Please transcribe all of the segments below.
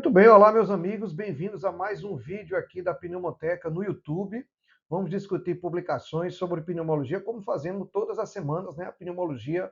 Muito bem, olá meus amigos, bem-vindos a mais um vídeo aqui da Pneumoteca no YouTube. Vamos discutir publicações sobre pneumologia, como fazemos todas as semanas, né? A pneumologia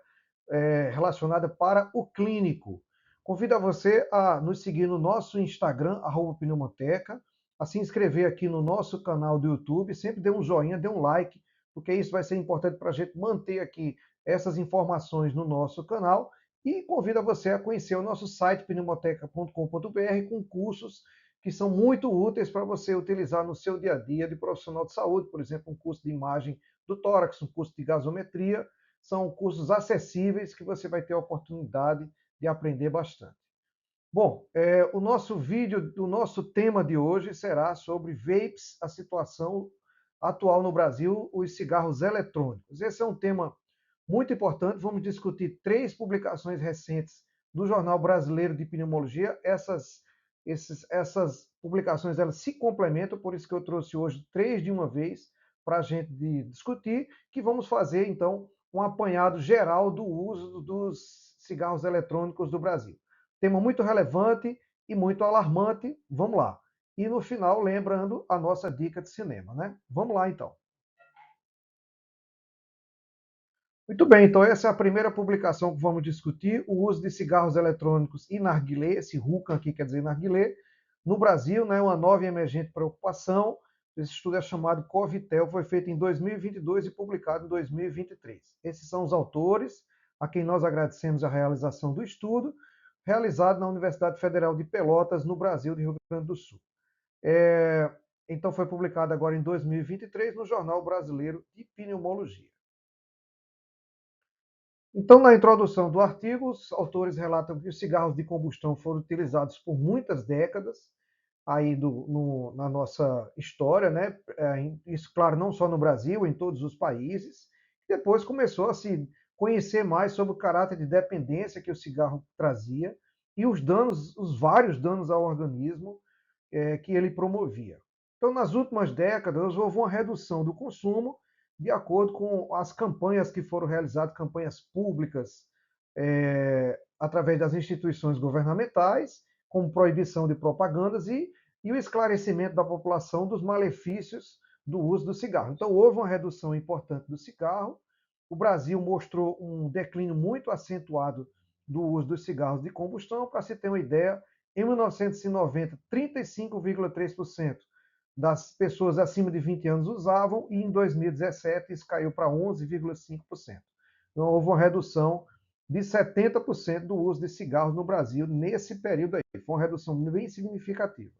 relacionada para o clínico. Convido a você a nos seguir no nosso Instagram, @pneumoteca, a se inscrever aqui no nosso canal do YouTube, sempre dê um joinha, dê um like, porque isso vai ser importante para a gente manter aqui essas informações no nosso canal. E convido a você a conhecer o nosso site pneumoteca.com.br com cursos que são muito úteis para você utilizar no seu dia a dia de profissional de saúde, por exemplo, um curso de imagem do tórax, um curso de gasometria, são cursos acessíveis que você vai ter a oportunidade de aprender bastante. Bom, o nosso vídeo, o nosso tema de hoje será sobre vapes, a situação atual no Brasil, os cigarros eletrônicos. Esse é um tema muito importante. Vamos discutir 3 publicações recentes do Jornal Brasileiro de Pneumologia. Essas publicações elas se complementam, por isso que eu trouxe hoje 3 de uma vez para a gente discutir, que vamos fazer, então, um apanhado geral do uso dos cigarros eletrônicos do Brasil. Tema muito relevante e muito alarmante. Vamos lá. E no final, lembrando a nossa dica de cinema, né? Vamos lá, então. Muito bem, então essa é a primeira publicação que vamos discutir, o uso de cigarros eletrônicos e narguilé, esse hookah aqui quer dizer narguilé, no Brasil, né, uma nova e emergente preocupação. Esse estudo é chamado Covitel, foi feito em 2022 e publicado em 2023. Esses são os autores, a quem nós agradecemos a realização do estudo, realizado na Universidade Federal de Pelotas, no Brasil, de Rio Grande do Sul. Então foi publicado agora em 2023 no Jornal Brasileiro de Pneumologia. Então, na introdução do artigo, os autores relatam que os cigarros de combustão foram utilizados por muitas décadas aí na nossa história, né? Isso, claro, não só no Brasil, em todos os países. Depois começou a se conhecer mais sobre o caráter de dependência que o cigarro trazia e os danos, os vários danos ao organismo que ele promovia. Então, nas últimas décadas, houve uma redução do consumo de acordo com as campanhas que foram realizadas, campanhas públicas, através das instituições governamentais, como proibição de propagandas e o esclarecimento da população dos malefícios do uso do cigarro. Então, houve uma redução importante do cigarro. O Brasil mostrou um declínio muito acentuado do uso dos cigarros de combustão. Para se ter uma ideia, em 1990, 35,3% das pessoas acima de 20 anos usavam, e em 2017 isso caiu para 11,5%. Então houve uma redução de 70% do uso de cigarros no Brasil nesse período aí. Foi uma redução bem significativa.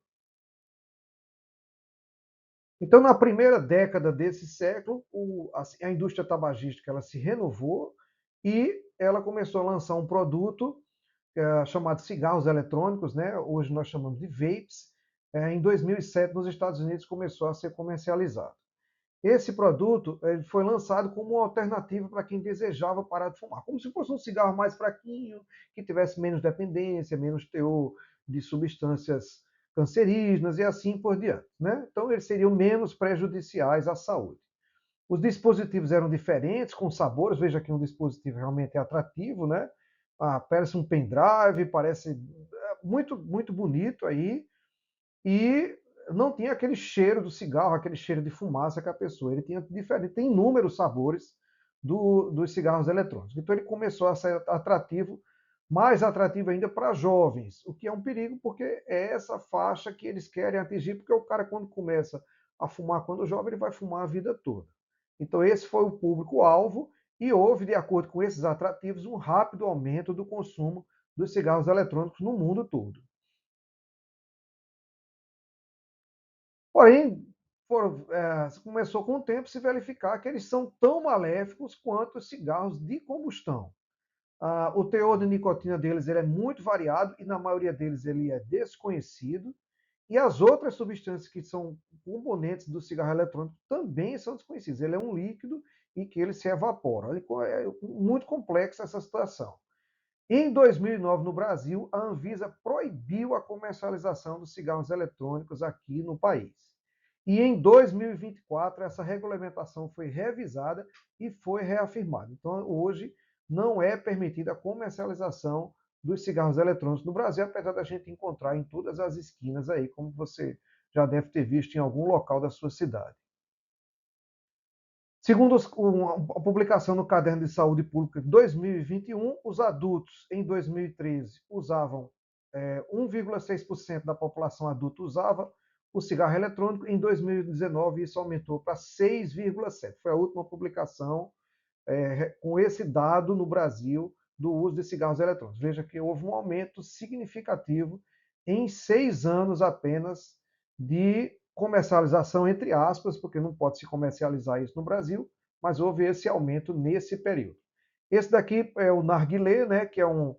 Então, na primeira década desse século, a indústria tabagística ela se renovou e ela começou a lançar um produto chamado cigarros eletrônicos, né? Hoje nós chamamos de vapes. Em 2007, nos Estados Unidos, começou a ser comercializado. Esse produto ele foi lançado como uma alternativa para quem desejava parar de fumar, como se fosse um cigarro mais fraquinho, que tivesse menos dependência, menos teor de substâncias cancerígenas e assim por diante, né? Então, eles seriam menos prejudiciais à saúde. Os dispositivos eram diferentes, com sabores. Veja que um dispositivo realmente é atrativo, né? Parece um pendrive, parece muito, muito bonito aí. E não tinha aquele cheiro do cigarro, aquele cheiro de fumaça que a pessoa. Ele tinha diferente, tem inúmeros sabores dos cigarros eletrônicos. Então ele começou a ser atrativo, mais atrativo ainda para jovens, o que é um perigo, porque é essa faixa que eles querem atingir, porque o cara, quando começa a fumar quando jovem, ele vai fumar a vida toda. Então esse foi o público-alvo, e houve, de acordo com esses atrativos, um rápido aumento do consumo dos cigarros eletrônicos no mundo todo. Porém, começou com o tempo se verificar que eles são tão maléficos quanto os cigarros de combustão. O teor de nicotina deles ele é muito variado e na maioria deles ele é desconhecido. E as outras substâncias que são componentes do cigarro eletrônico também são desconhecidas. Ele é um líquido e que ele se evapora. É muito complexa essa situação. Em 2009, no Brasil, a Anvisa proibiu a comercialização dos cigarros eletrônicos aqui no país. E em 2024, essa regulamentação foi revisada e foi reafirmada. Então, hoje, não é permitida a comercialização dos cigarros eletrônicos no Brasil, apesar da gente encontrar em todas as esquinas aí, como você já deve ter visto em algum local da sua cidade. Segundo a publicação no Caderno de Saúde Pública de 2021, os adultos em 2013 usavam 1,6% da população adulta usava o cigarro eletrônico. Em 2019, isso aumentou para 6,7%. Foi a última publicação com esse dado no Brasil do uso de cigarros eletrônicos. Veja que houve um aumento significativo em 6 anos apenas de comercialização, entre aspas, porque não pode se comercializar isso no Brasil, mas houve esse aumento nesse período. Esse daqui é o narguilé, né, que é um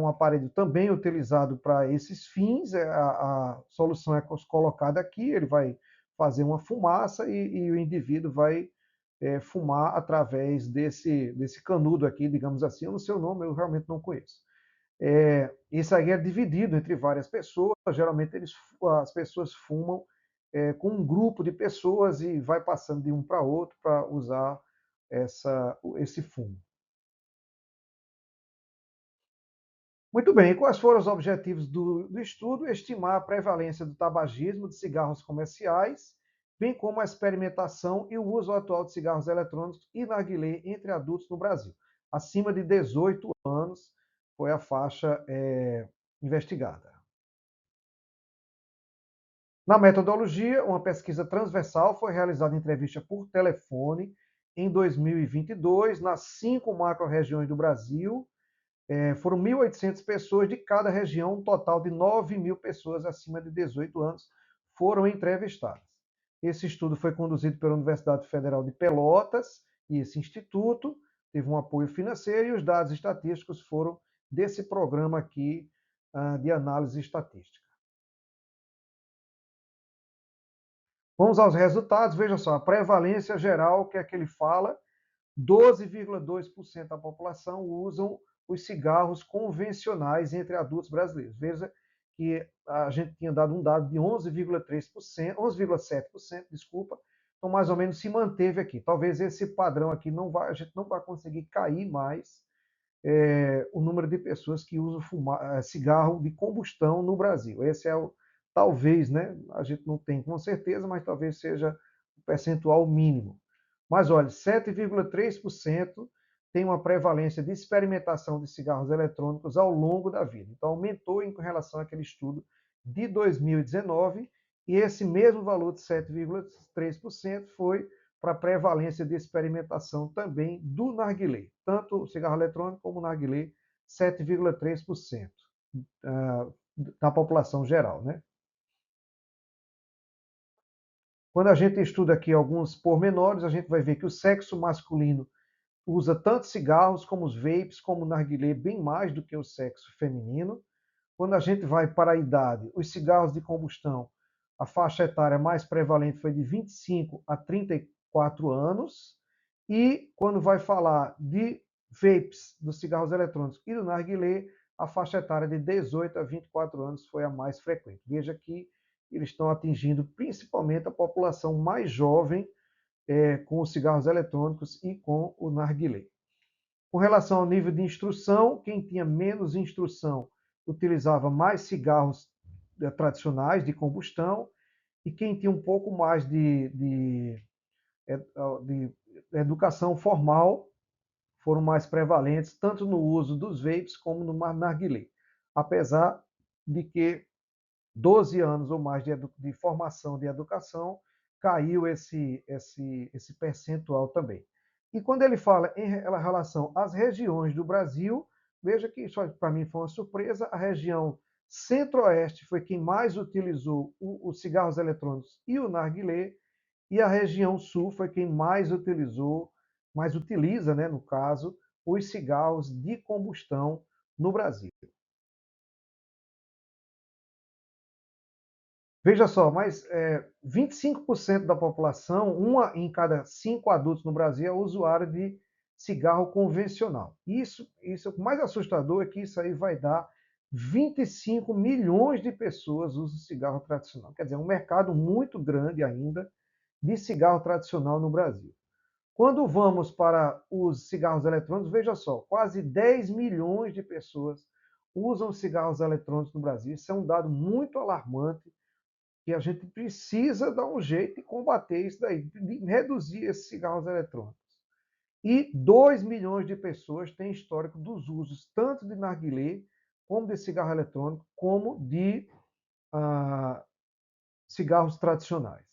aparelho também utilizado para esses fins. A solução é colocada aqui, ele vai fazer uma fumaça e o indivíduo vai fumar através desse canudo aqui, digamos assim. Eu não sei o nome, eu realmente não conheço. Isso aí é dividido entre várias pessoas. Geralmente as pessoas fumam com um grupo de pessoas e vai passando de um para outro para usar esse fumo. Muito bem, e quais foram os objetivos do estudo? Estimar a prevalência do tabagismo de cigarros comerciais, bem como a experimentação e o uso atual de cigarros eletrônicos e narguilé entre adultos no Brasil. Acima de 18 anos foi a faixa investigada. Na metodologia, uma pesquisa transversal foi realizada em entrevista por telefone em 2022 nas 5 macro-regiões do Brasil. Foram 1.800 pessoas de cada região, um total de 9.000 pessoas acima de 18 anos foram entrevistadas. Esse estudo foi conduzido pela Universidade Federal de Pelotas e esse instituto teve um apoio financeiro e os dados estatísticos foram desse programa aqui de análise estatística. Vamos aos resultados. Veja só, a prevalência geral, que é que ele fala, 12,2% da população usam os cigarros convencionais entre adultos brasileiros. Veja que a gente tinha dado um dado de 11,3%, 11,7%, desculpa, então mais ou menos se manteve aqui. Talvez esse padrão aqui a gente não vai conseguir cair mais o número de pessoas que usam cigarro de combustão no Brasil. Esse é talvez, né? A gente não tem com certeza, mas talvez seja o percentual mínimo. Mas olha, 7,3% tem uma prevalência de experimentação de cigarros eletrônicos ao longo da vida. Então, aumentou em relação àquele estudo de 2019, e esse mesmo valor de 7,3% foi para a prevalência de experimentação também do narguilé, tanto o cigarro eletrônico como o narguilé, 7,3% da população geral, né? Quando a gente estuda aqui alguns pormenores, a gente vai ver que o sexo masculino usa tanto cigarros como os vapes, como o narguilé, bem mais do que o sexo feminino. Quando a gente vai para a idade, os cigarros de combustão, a faixa etária mais prevalente foi de 25 a 34 anos. E quando vai falar de vapes, dos cigarros eletrônicos e do narguilé, a faixa etária de 18 a 24 anos foi a mais frequente. Veja que eles estão atingindo principalmente a população mais jovem com os cigarros eletrônicos e com o narguilé. Com relação ao nível de instrução, quem tinha menos instrução utilizava mais cigarros tradicionais de combustão, e quem tinha um pouco mais de educação formal foram mais prevalentes, tanto no uso dos vapes como no narguilé. Apesar de que 12 anos ou mais de formação de educação, caiu esse percentual também. E quando ele fala em relação às regiões do Brasil, veja que isso para mim foi uma surpresa. A região centro-oeste foi quem mais utilizou os cigarros eletrônicos e o narguilé, e a região sul foi quem mais utiliza, né, no caso, os cigarros de combustão no Brasil. Veja só, mas 25% da população, 1 em cada 5 adultos no Brasil, é usuário de cigarro convencional. O mais assustador é que isso aí vai dar 25 milhões de pessoas usam cigarro tradicional. Quer dizer, é um mercado muito grande ainda de cigarro tradicional no Brasil. Quando vamos para os cigarros eletrônicos, veja só, quase 10 milhões de pessoas usam cigarros eletrônicos no Brasil. Isso é um dado muito alarmante que a gente precisa dar um jeito de combater isso daí, de reduzir esses cigarros eletrônicos. E 2 milhões de pessoas têm histórico dos usos tanto de narguilé, como de cigarro eletrônico, como de ah, cigarros tradicionais.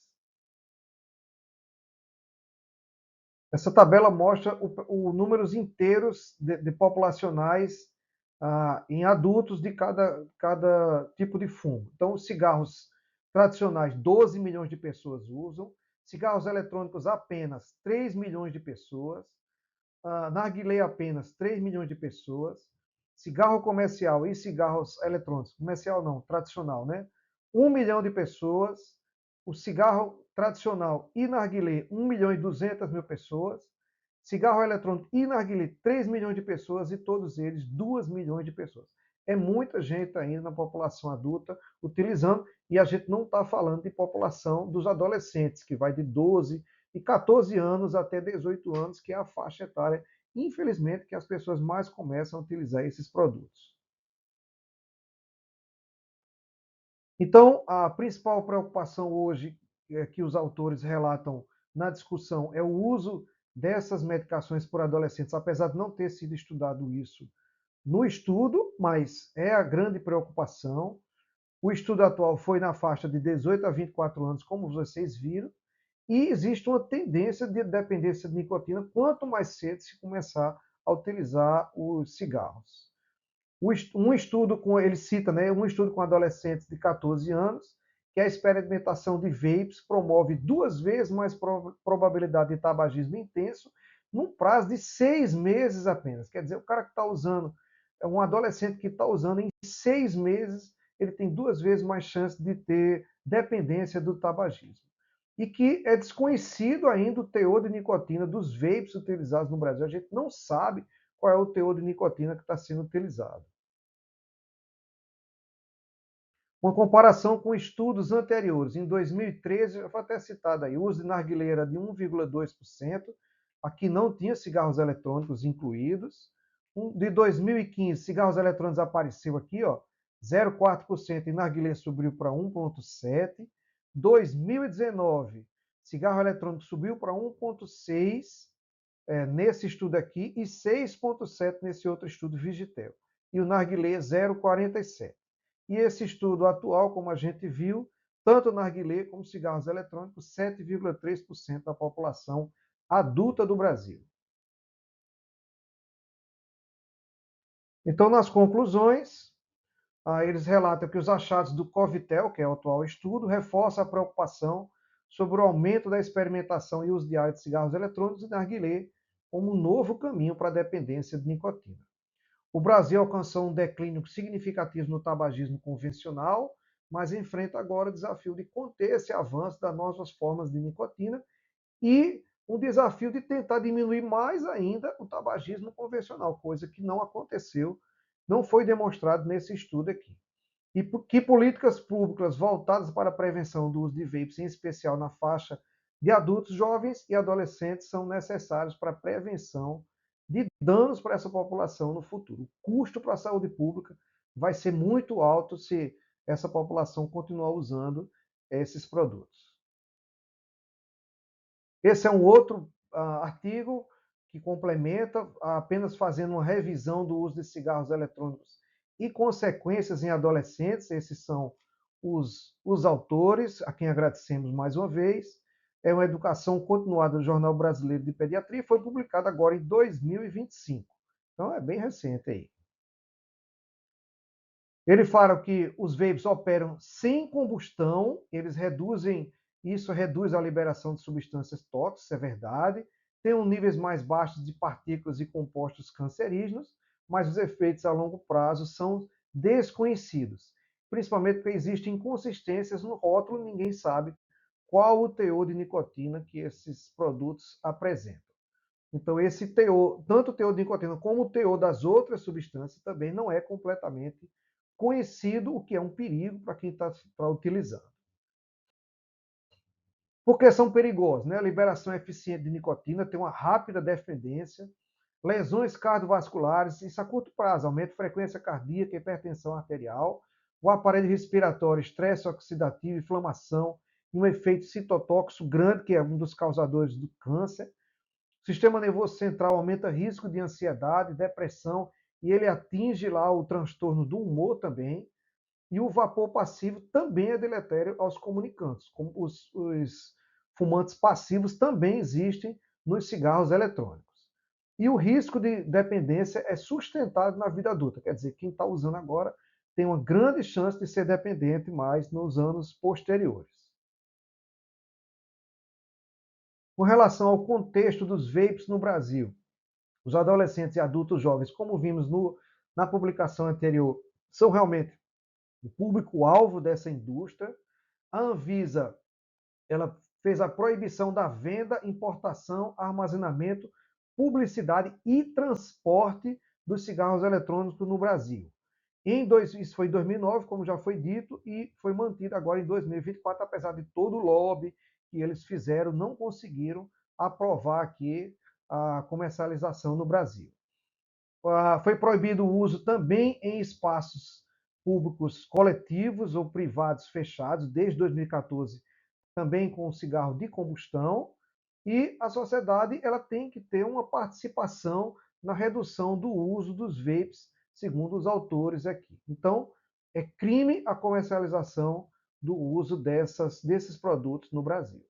Essa tabela mostra o números inteiros de populacionais em adultos de cada tipo de fumo. Então, os cigarros tradicionais, 12 milhões de pessoas usam, cigarros eletrônicos apenas 3 milhões de pessoas, narguilé apenas 3 milhões de pessoas, cigarro comercial e cigarros eletrônicos, comercial não, tradicional, né? 1 milhão de pessoas, o cigarro tradicional e narguilé, 1 milhão e 200 mil pessoas, cigarro eletrônico e narguilé, 3 milhões de pessoas e todos eles 2 milhões de pessoas. É muita gente ainda na população adulta utilizando e a gente não está falando de população dos adolescentes, que vai de 12 de 14 anos até 18 anos, que é a faixa etária, infelizmente, que as pessoas mais começam a utilizar esses produtos. Então, a principal preocupação hoje que os autores relatam na discussão é o uso dessas medicações por adolescentes, apesar de não ter sido estudado isso no estudo, mas é a grande preocupação. O estudo atual foi na faixa de 18 a 24 anos, como vocês viram, e existe uma tendência de dependência de nicotina quanto mais cedo se começar a utilizar os cigarros. Um estudo com, ele cita, né, um estudo com adolescentes de 14 anos, que a experimentação de vapes promove 2 vezes mais probabilidade de tabagismo intenso num prazo de 6 meses apenas. Quer dizer, o cara que está usando, é um adolescente que está usando em 6 meses, ele tem 2 vezes mais chance de ter dependência do tabagismo. E que é desconhecido ainda o teor de nicotina dos vapes utilizados no Brasil. A gente não sabe qual é o teor de nicotina que está sendo utilizado. Uma comparação com estudos anteriores. Em 2013, já foi até citado aí, o uso de narguilé era de 1,2%, aqui não tinha cigarros eletrônicos incluídos. De 2015, cigarros eletrônicos apareceu aqui, ó, 0,4% e narguilé subiu para 1,7%. 2019, cigarro eletrônico subiu para 1,6% nesse estudo aqui e 6,7% nesse outro estudo Vigitel. E o narguilé 0,47%. E esse estudo atual, como a gente viu, tanto narguilé como cigarros eletrônicos, 7,3% da população adulta do Brasil. Então, nas conclusões, eles relatam que os achados do Covitel, que é o atual estudo, reforçam a preocupação sobre o aumento da experimentação e uso diário de cigarros eletrônicos e narguilé como um novo caminho para a dependência de nicotina. O Brasil alcançou um declínio significativo no tabagismo convencional, mas enfrenta agora o desafio de conter esse avanço das novas formas de nicotina e um desafio de tentar diminuir mais ainda o tabagismo convencional, coisa que não aconteceu, não foi demonstrado nesse estudo aqui. E que políticas públicas voltadas para a prevenção do uso de vapes, em especial na faixa de adultos, jovens e adolescentes, são necessárias para a prevenção de danos para essa população no futuro. O custo para a saúde pública vai ser muito alto se essa população continuar usando esses produtos. Esse é um outro artigo que complementa, apenas fazendo uma revisão do uso de cigarros eletrônicos e consequências em adolescentes. Esses são os autores, a quem agradecemos mais uma vez. É uma educação continuada do Jornal Brasileiro de Pediatria, foi publicado agora em 2025. Então é bem recente aí. Ele fala que os vapes operam sem combustão, eles reduzem, isso reduz a liberação de substâncias tóxicas, é verdade. Tem níveis mais baixos de partículas e compostos cancerígenos, mas os efeitos a longo prazo são desconhecidos, principalmente porque existem inconsistências no rótulo, ninguém sabe qual o teor de nicotina que esses produtos apresentam. Então, esse teor, tanto o teor de nicotina como o teor das outras substâncias, também não é completamente conhecido, o que é um perigo para quem está utilizando. Porque são perigosos, né? A liberação eficiente de nicotina tem uma rápida dependência, lesões cardiovasculares, isso a curto prazo, aumento de frequência cardíaca, hipertensão arterial, o aparelho respiratório, estresse oxidativo, inflamação, e um efeito citotóxico grande, que é um dos causadores do câncer. O sistema nervoso central aumenta risco de ansiedade, depressão, e ele atinge lá o transtorno do humor também. E o vapor passivo também é deletério aos comunicantes. Como os fumantes passivos também existem nos cigarros eletrônicos. E o risco de dependência é sustentado na vida adulta. Quer dizer, quem está usando agora tem uma grande chance de ser dependente mais nos anos posteriores. Com relação ao contexto dos vapes no Brasil, os adolescentes e adultos jovens, como vimos na publicação anterior, são realmente o público-alvo dessa indústria. A Anvisa ela fez a proibição da venda, importação, armazenamento, publicidade e transporte dos cigarros eletrônicos no Brasil. Isso foi em 2009, como já foi dito, e foi mantido agora em 2024, apesar de todo o lobby que eles fizeram, não conseguiram aprovar aqui a comercialização no Brasil. Foi proibido o uso também em espaços públicos coletivos ou privados fechados, desde 2014, também com o cigarro de combustão, e a sociedade ela tem que ter uma participação na redução do uso dos vapes, segundo os autores aqui. Então, é crime a comercialização do uso desses produtos no Brasil.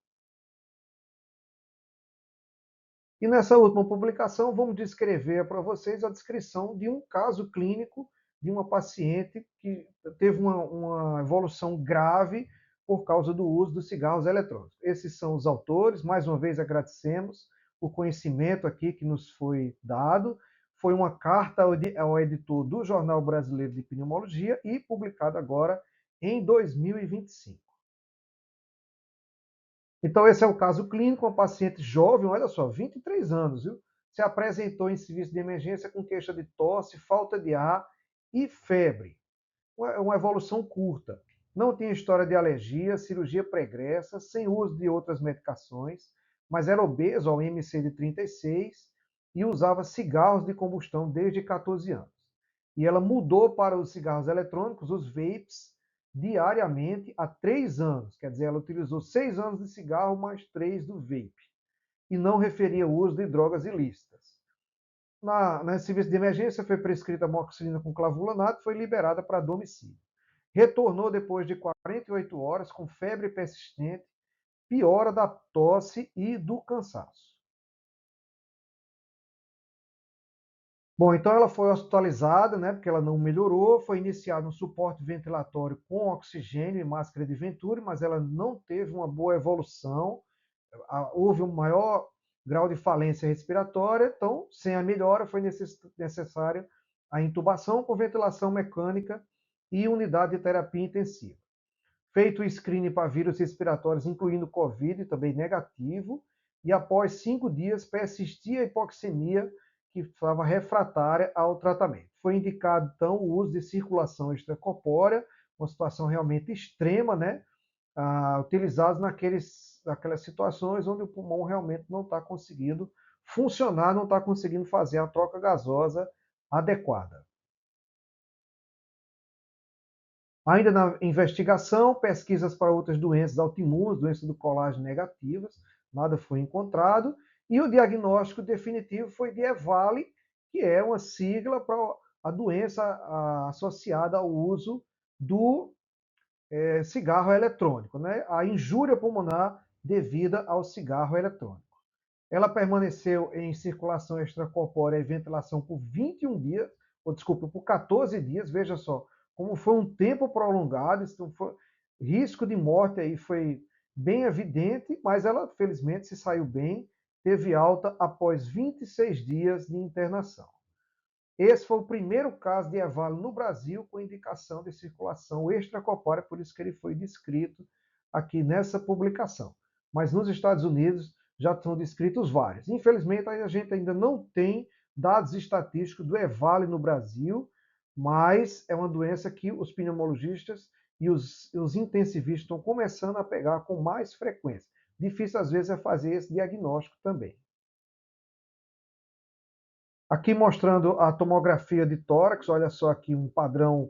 E nessa última publicação, vamos descrever para vocês a descrição de um caso clínico de uma paciente que teve uma evolução grave por causa do uso dos cigarros eletrônicos. Esses são os autores, mais uma vez agradecemos o conhecimento aqui que nos foi dado. Foi uma carta ao editor do Jornal Brasileiro de Pneumologia e publicada agora em 2025. Então, esse é o caso clínico, uma paciente jovem, olha só, 23 anos, viu? Se apresentou em serviço de emergência com queixa de tosse, falta de ar e febre. Uma evolução curta. Não tinha história de alergia, cirurgia pregressa, sem uso de outras medicações, mas era obeso ao IMC de 36 e usava cigarros de combustão desde 14 anos. E ela mudou para os cigarros eletrônicos, os vapes, diariamente há 3 anos. Quer dizer, ela utilizou 6 anos de cigarro mais 3 do vape. E não referia o uso de drogas ilícitas. No serviço de emergência foi prescrita amoxicilina com clavulanato e foi liberada para domicílio. Retornou depois de 48 horas com febre persistente, piora da tosse e do cansaço. Bom, então ela foi hospitalizada, né, porque ela não melhorou, foi iniciado um suporte ventilatório com oxigênio e máscara de Venturi, mas ela não teve uma boa evolução, houve um maior grau de falência respiratória, então, sem a melhora, foi necessária a intubação com ventilação mecânica e unidade de terapia intensiva. Feito o screening para vírus respiratórios, incluindo Covid, também negativo, e após 5 dias persistia a hipoxemia que estava refratária ao tratamento. Foi indicado, então, o uso de circulação extracorpórea, uma situação realmente extrema, né? Utilizados naquelas situações onde o pulmão realmente não está conseguindo funcionar, não está conseguindo fazer a troca gasosa adequada. Ainda na investigação, pesquisas para outras doenças autoimunes, doenças do colágeno negativas, nada foi encontrado. E o diagnóstico definitivo foi de EVALI, que é uma sigla para a doença associada ao uso do cigarro eletrônico, né? A injúria pulmonar devida ao cigarro eletrônico. Ela permaneceu em circulação extracorpórea e ventilação por 21 dias, ou desculpa, por 14 dias, veja só, como foi um tempo prolongado, risco de morte aí foi bem evidente, mas ela felizmente se saiu bem, teve alta após 26 dias de internação. Esse foi o primeiro caso de EVALI no Brasil com indicação de circulação extracorpórea, por isso que ele foi descrito aqui nessa publicação. Mas nos Estados Unidos já são descritos vários. Infelizmente, a gente ainda não tem dados estatísticos do EVALI no Brasil, mas é uma doença que os pneumologistas e os intensivistas estão começando a pegar com mais frequência. Difícil, às vezes, é fazer esse diagnóstico também. Aqui mostrando a tomografia de tórax, olha só aqui um padrão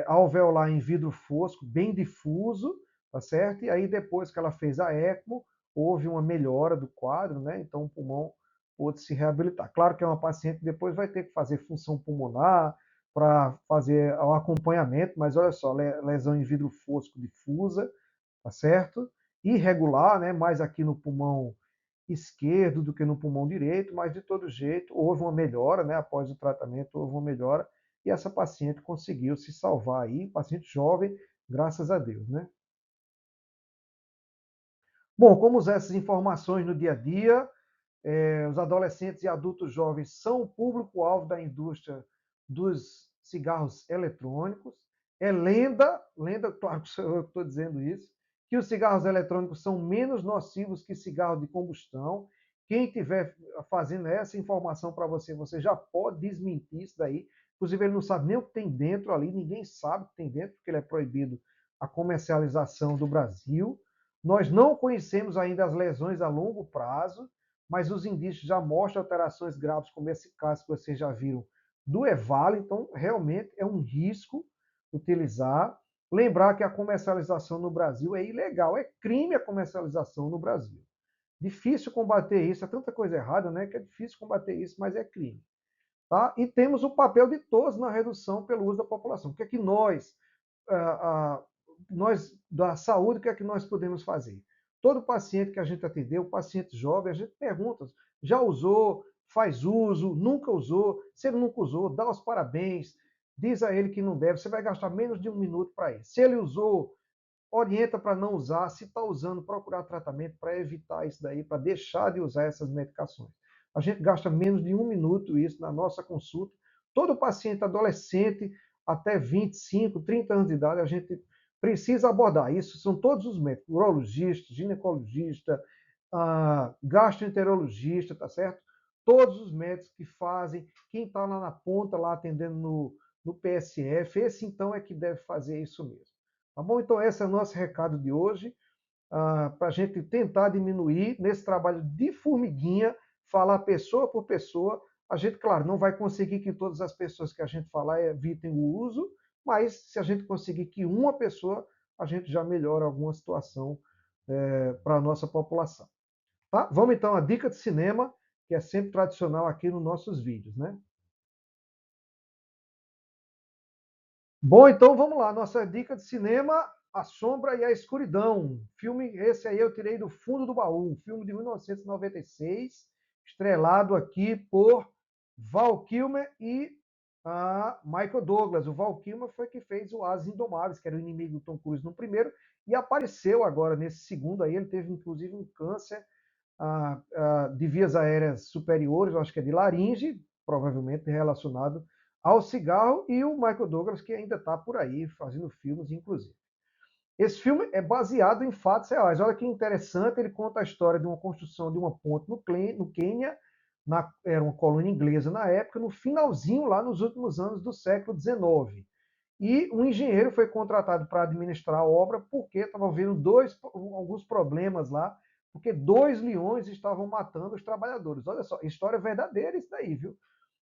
alveolar em vidro fosco, bem difuso, tá certo? E aí depois que ela fez a ECMO, houve uma melhora do quadro, né? Então o pulmão pôde se reabilitar. Claro que é uma paciente que depois vai ter que fazer função pulmonar para fazer o acompanhamento, mas olha só, lesão em vidro fosco difusa, tá certo? Irregular, né? Mais aqui no pulmão esquerdo do que no pulmão direito, mas de todo jeito houve uma melhora, né? Após o tratamento houve uma melhora e essa paciente conseguiu se salvar aí, paciente jovem, graças a Deus, né? Bom, como usar essas informações no dia a dia? Os adolescentes e adultos jovens são o público-alvo da indústria dos cigarros eletrônicos. É lenda, claro que sou eu que estou dizendo isso, que os cigarros eletrônicos são menos nocivos que cigarro de combustão. Quem estiver fazendo essa informação para você, você já pode desmentir isso daí. Inclusive, ele não sabe nem o que tem dentro ali, ninguém sabe o que tem dentro, porque ele é proibido a comercialização do Brasil. Nós não conhecemos ainda as lesões a longo prazo, mas os indícios já mostram alterações graves, como esse caso que vocês já viram do EVALO, então realmente é um risco utilizar. Lembrar que a comercialização no Brasil é ilegal, é crime a comercialização no Brasil. Difícil combater isso, é tanta coisa errada, né, que é difícil combater isso, mas é crime. Tá? E temos o papel de todos na redução pelo uso da população. O que é que nós da saúde, o que é que nós podemos fazer? Todo paciente que a gente atendeu, paciente jovem, a gente pergunta, já usou, faz uso, nunca usou, se ele nunca usou, dá os parabéns, diz a ele que não deve, você vai gastar menos de 1 minuto para isso. Se ele usou, orienta para não usar, se está usando, procurar tratamento para evitar isso daí, para deixar de usar essas medicações. A gente gasta menos de 1 minuto isso na nossa consulta. Todo paciente adolescente até 25, 30 anos de idade, a gente precisa abordar isso. São todos os médicos, urologista, ginecologista, gastroenterologista, tá certo? Todos os médicos que fazem, quem está lá na ponta, lá atendendo no PSF, esse então é que deve fazer isso mesmo. Tá bom? Então, esse é o nosso recado de hoje, para a gente tentar diminuir nesse trabalho de formiguinha, falar pessoa por pessoa. A gente, claro, não vai conseguir que todas as pessoas que a gente falar evitem o uso, mas se a gente conseguir que uma pessoa, a gente já melhora alguma situação para a nossa população. Tá? Vamos então à dica de cinema, que é sempre tradicional aqui nos nossos vídeos, né? Bom, então vamos lá. Nossa dica de cinema, A Sombra e a Escuridão. Filme esse aí eu tirei do fundo do baú. Filme de 1996, estrelado aqui por Val Kilmer e Michael Douglas. O Val Kilmer foi que fez o Asas Indomáveis, que era o inimigo do Tom Cruise no primeiro, e apareceu agora nesse segundo aí. Ele teve inclusive um câncer de vias aéreas superiores, eu acho que é de laringe, provavelmente relacionado ao cigarro, e o Michael Douglas, que ainda está por aí fazendo filmes, inclusive. Esse filme é baseado em fatos reais. Olha que interessante, ele conta a história de uma construção de uma ponte no Quênia, era uma colônia inglesa na época, no finalzinho, lá nos últimos anos do século XIX. E um engenheiro foi contratado para administrar a obra porque estava havendo alguns problemas lá, porque 2 leões estavam matando os trabalhadores. Olha só, história verdadeira isso daí, viu?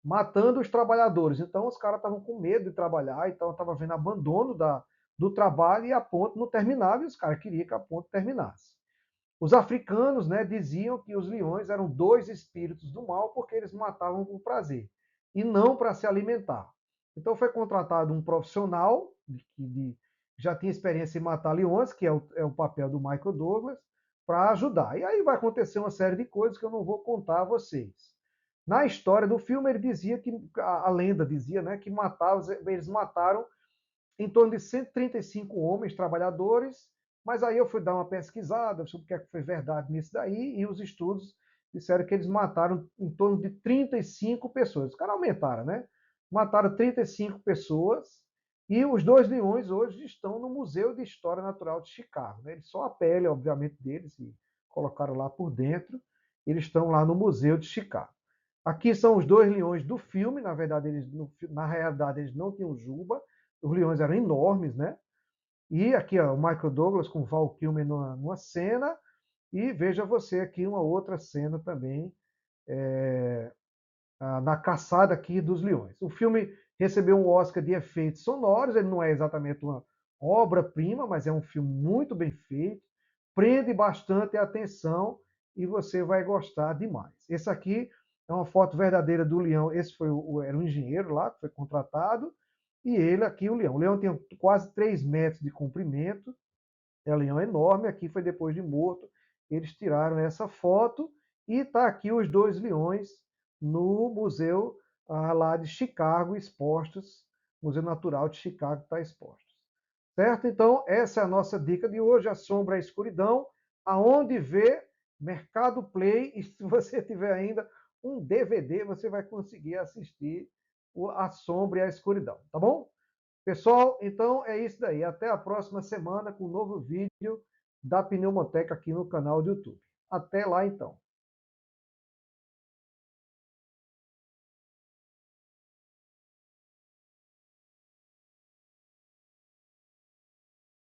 Matando os trabalhadores. Então os caras estavam com medo de trabalhar, então estava havendo abandono do trabalho e a ponte não terminava e os caras queriam que a ponte terminasse. Os africanos, né, diziam que os leões eram dois espíritos do mal porque eles matavam por prazer e não para se alimentar. Então foi contratado um profissional que já tinha experiência em matar leões, que é o papel do Michael Douglas, para ajudar. E aí vai acontecer uma série de coisas que eu não vou contar a vocês. Na história do filme, ele dizia que a lenda dizia, né, que eles mataram em torno de 135 homens trabalhadores, mas aí eu fui dar uma pesquisada sobre o que foi verdade nisso daí, e os estudos disseram que eles mataram em torno de 35 pessoas. Os caras aumentaram, né? Mataram 35 pessoas, e os 2 leões hoje estão no Museu de História Natural de Chicago. Né? Só a pele, obviamente, deles, e colocaram lá por dentro, eles estão lá no Museu de Chicago. Aqui são os 2 leões do filme, na verdade, na realidade, eles não tinham juba, os leões eram enormes, né? E aqui, ó, o Michael Douglas com o Val Kilmer numa cena, e veja você aqui uma outra cena também, na caçada aqui dos leões. O filme recebeu um Oscar de efeitos sonoros, ele não é exatamente uma obra-prima, mas é um filme muito bem feito, prende bastante a atenção e você vai gostar demais. Esse aqui é uma foto verdadeira do leão, esse era um engenheiro lá que foi contratado, e ele aqui, o leão. O leão tem quase 3 metros de comprimento, é um leão enorme, aqui foi depois de morto, eles tiraram essa foto, e está aqui os dois leões no museu lá de Chicago, expostos, Museu Natural de Chicago está expostos. Certo? Então, essa é a nossa dica de hoje, A Sombra e a Escuridão, aonde ver Mercado Play, e se você tiver ainda um DVD, você vai conseguir assistir A Sombra e a Escuridão, tá bom? Pessoal, então é isso daí. Até a próxima semana com um novo vídeo da Pneumoteca aqui no canal do YouTube. Até lá então.